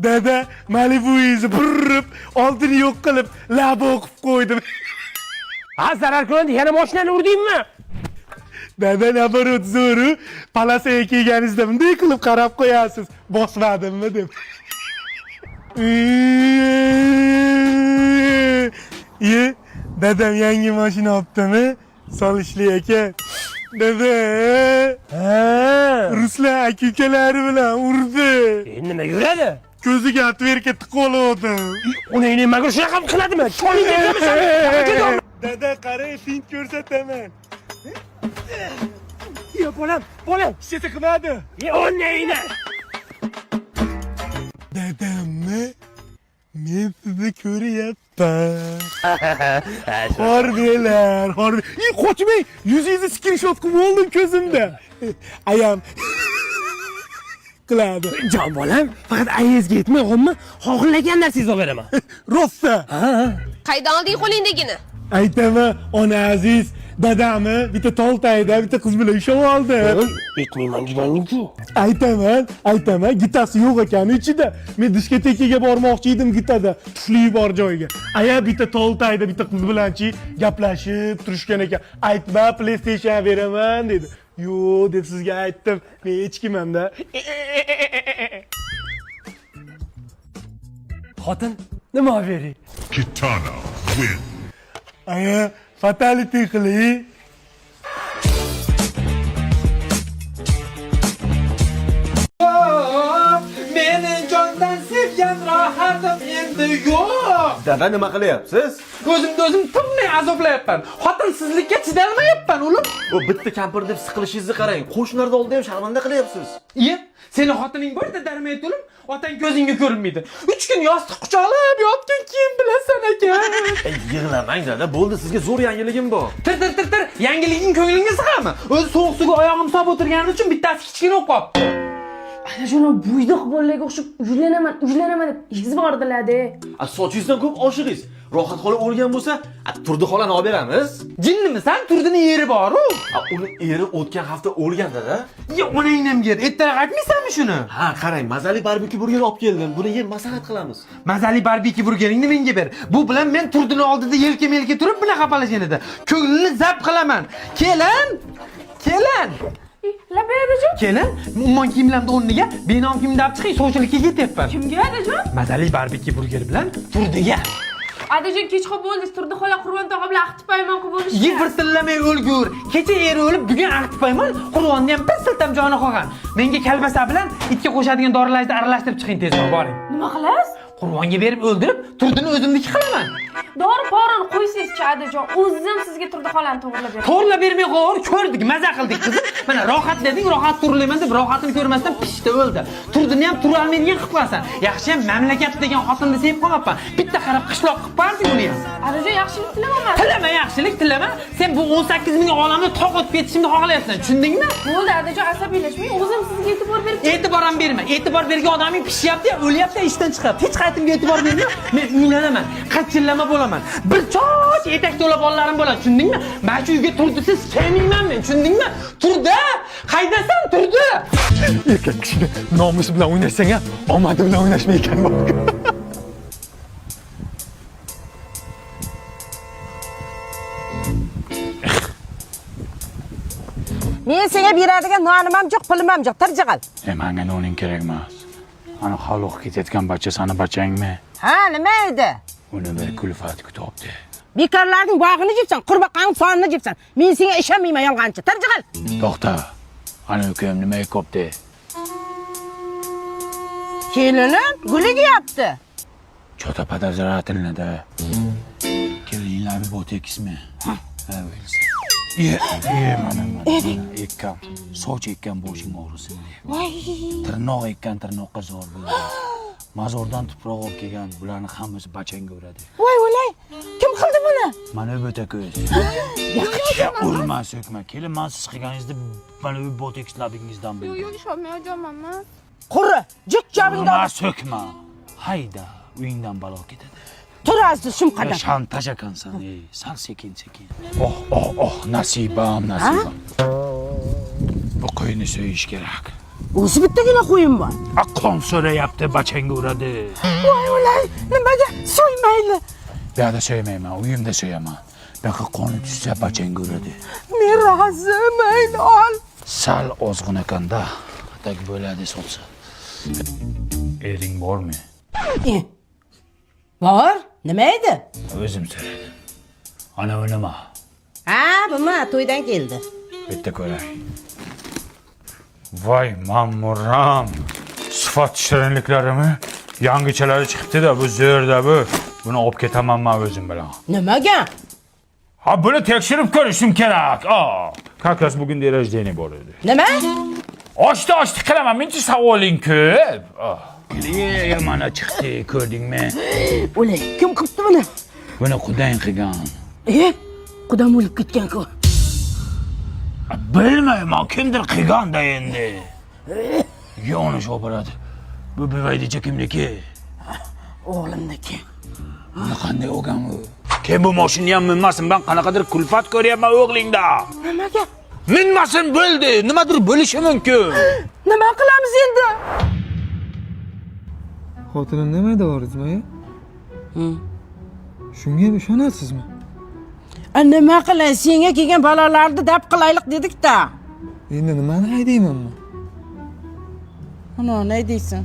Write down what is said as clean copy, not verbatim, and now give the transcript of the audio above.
Dada Malibu izi burrib, oldini yo'q qilib, laba o'qib qo'ydim. Ha, zarar ko'rdi, yana mashinani urdingmi? Dada nabarot zo'ru, palasaga kelganingizda bunday qilib qarab qo'yasiz. Bosmadimmi deb. Dadam yangi mashina olibdimi? Solishli ekan. Dada. Ruslar aka-ukalari bilan urdi. Nima yuradi? Ko'ziga atverka tiqoldi. Uni nimaga shunaqa qiladimi? Choling deyapsan. Dada qarang, fint ko'rsataman. Yo, bolam. Ishga qilmadi. O neyni? Dadammi? Men sizni ko'ryapman. Horbelar. Qochmang. Yuzingizni screenshot qilib oldim ko'zimda. Ayam qiladi. Jon bolam, faqat ayezga yetmay qolma, xohlagan narsangizni olib beraman. Rosta. Qaydan olding qo'lingdagini? Aytaman, ona aziz, dadamni bitta toltayda bitta qiz bilan ushlab oldi. Yetmayman deganing-ku. Aytaman, gitasi yo'q ekan ichida. Men diskotekaga bormoqchi edim gitada, tufli bor joyga. Aya bitta toltayda bitta qiz bilanchi gaplashib turishgan ekan. Aytma, PlayStation beraman dedi. Yo'q deb sizga aytdim. Men hech kimman-da. Xotin, nima bering? Kitana win. Aya, fatality qiling. Meni jondan sevgan rohatim endi yo'q. Dada nima qilyapsiz? O'zim turmay azoblayapman. Xotinsizlikka chidolmayapman, o'lim. Bu bitta kampir deb siqilishingizni qarang. Qo'shnilarda oldida ham sharmanda qilyapsiz. Iye, seni xotining borda darmaydi, o'lim. Otang ko'zingga ko'rinmaydi. 3 kun yostiq quchoqlab yotgan keyin bilasan ekan. Yig'lamang dada, bo'ldi, sizga zo'r yangiligim bor. Tir. Yangiliging ko'nglingga sig'ami? O'zi sovuq suvga oyog'im solib o'tirganim uchun bittasi kichkina o'qib qolibdi. Ana shuna buydoq bolalarga o'xshab ujlanaman deb yig'izib bordilar-da. Sochingizdan ko'p oshiringiz. Rohat xola o'lgan bo'lsa, Turdi xolani olib beramiz. Jinnimisan? Turdini eri bor-ku. Uni eri o'tgan hafta o'lgan dada. Ya onangni yer. Ertaroq aytmaysanmi shuni? Ha, qarang, mazali barbekyu burger olib keldim. Buni yeb maslahat qilamiz. Mazali barbekyu burgeringni menga ber. Bu bilan men Turdini oldida yelka-melka turib bunaqa qapalashgan edi. Ko'nglini zap qilaman. Kelin. Labaydajon. Kelin, umuman kiyimlarni o'rniga benom kiyimni olib chiqing, sovchilikka ketyapman. Kimga adajon? Mazali barbekyu burger bilan Turdiga. Adajon kechqurun bo'ldi, Turdi xola Qur'on tog'a bilan aqtib payman qilib bo'lishdi. Yig'irtillamay o'lgur. Kecha eri o'lib, bugun aqtib payman. Qur'onni ham bir siltam joni qolgan. Menga kalbasa bilan itga qo'shadigan dorilarni aralashtirib chiqing tezroq, boring. Nima qilasiz? Qur'onga berib o'ldirib, Turdini o'zimniki qilaman. Dori-porini qo'ysiz-chi adajon. O'zim sizga Turdi xolani to'g'rilab beraman. To'g'rilab bermay qo'yar, ko'rdik, maza qildik qizim. Mana rohat deding, rohat turilayman deb rohatini ko'rmasdan pishdi o'ldi. Turdini ham tura olmaydigan qilib qo'yasan. Yaxshi ham mamlakat degan xotinni sevib qolmabman. Bitta qarab qishloq qilib barding uni ham. Adajon yaxshilik tilamayman. Tilama yaxshilik, tilama. Sen bu 18 ming olamni to'g'it ketishimni xohlayapsan, tushundingmi? Bo'ldi adajon, asabiylashmang. O'zim sizga e'tibor berib. E'tibor ham berma. E'tibor bergan odaming pishyapti, o'lyapti, ishdan chiqyapti. Hech qaytimga e'tibor berma. Men uylanaman, qachillama bo'laman. Bir choch etak to'la bolalarim bo'ladi, tushundingmi? Men shu uyga Turdisiz kelmayman men, tushundingmi? Turdi! Qaydasan, Turdi? Erkak kishini nomusi bilan o'ynasang ham, omadi bilan o'ynashmay ekan bor. Men senga beradigan nonim ham yo'q, pulim ham yo'q. Tirjig'al. Menga noning kerak emas. Ana xaloq ketayotgan bacha sani bachangmi? Ha, nima edi? Uni bir kulfat kutibdi. Bekorlarning bog'ini jibsan, qurbaqaning sonini jibsan. Men senga ishonmayman, yolg'onchi. Tirjig'al. To'xta. Ana ukam nima qopdi? Kelinim guliga yapti. Chota podozrательно-da. Kelinlarni botekismi? Ha, o'ylasa. Mana ekkam, soch ekkan boshing og'risin deb. Voy. Tirnoq ekkan tirnoqqa zo'r bo'ldi. Mazordan tuproq olib kelgan, bularni hammasi bachanga uradi. Voy, o'lay. Kim qildi buni? Mana bo'ta ko'z. Urma, so'kma. Kelin, men siz qilganingizda mana bu botekis labingizdan bildim. Yo'q, ishonmayapman. Qurri, jik jabingda. Urma, so'kma. Hayda, uyingdan balo ketadi. Tur azdi shum qadar. Shantaj ekansan, sal sekin. Oh, nasibam. Bu qo'yni so'yish kerak. O'zi bittagina qo'yim bor. Qon so'rayapti, bachangga uradi. Voy o'lay, nimaga so'ymayli? Bu yerda so'ymayman, uyimda so'yaman. Bunaqa qoni tushsa bachangga uradi. Men rozi, mayli ol. Sal ozg'in ekanda, tak bo'ladi so'lsa. Ering bormi? Bor, nima edi? O'zim so'raydi. Ana u nima? Ha, buma to'ydan keldi. Bitta ko'ray. Voy ma'muram. Sifat shirinliklarimi? Yangichalari chiqibdi-da, bu zo'rda bu. Buni olib ketaman men o'zim bilan. Nimaga? Ha, buni tekshirib ko'rishim kerak. Как раз bugun rождение bor edi. Nima? Oshdi qilaman, menchi savoling ko'p. Mana chiqdi, ko'rdingmi? O'lay, kim qilibdi buni? Buni qudang qilgan. Qudam o'lib ketgan-ku. Bilmayman, kimdir qilganda endi. Yo'nish oboradi. Bu bevaydicha kimniki? O'g'limniki. Buni qanday o'rgan u? Kim bu mashinani ham minmasin, men qanaqadir kulfat ko'ryapman o'g'lingda. Nimaga? Minmasin bo'ldi, nimadir bo'lishi mumkin. Nima qilamiz endi? Xotinim nimaydi Orizmaya? Shunga ham ishonasizmi? Nima qilay, senga kelgan balolarni dab qilaylik dedik-da. Endi nimani haydaymanmi? Ana, ne deysan?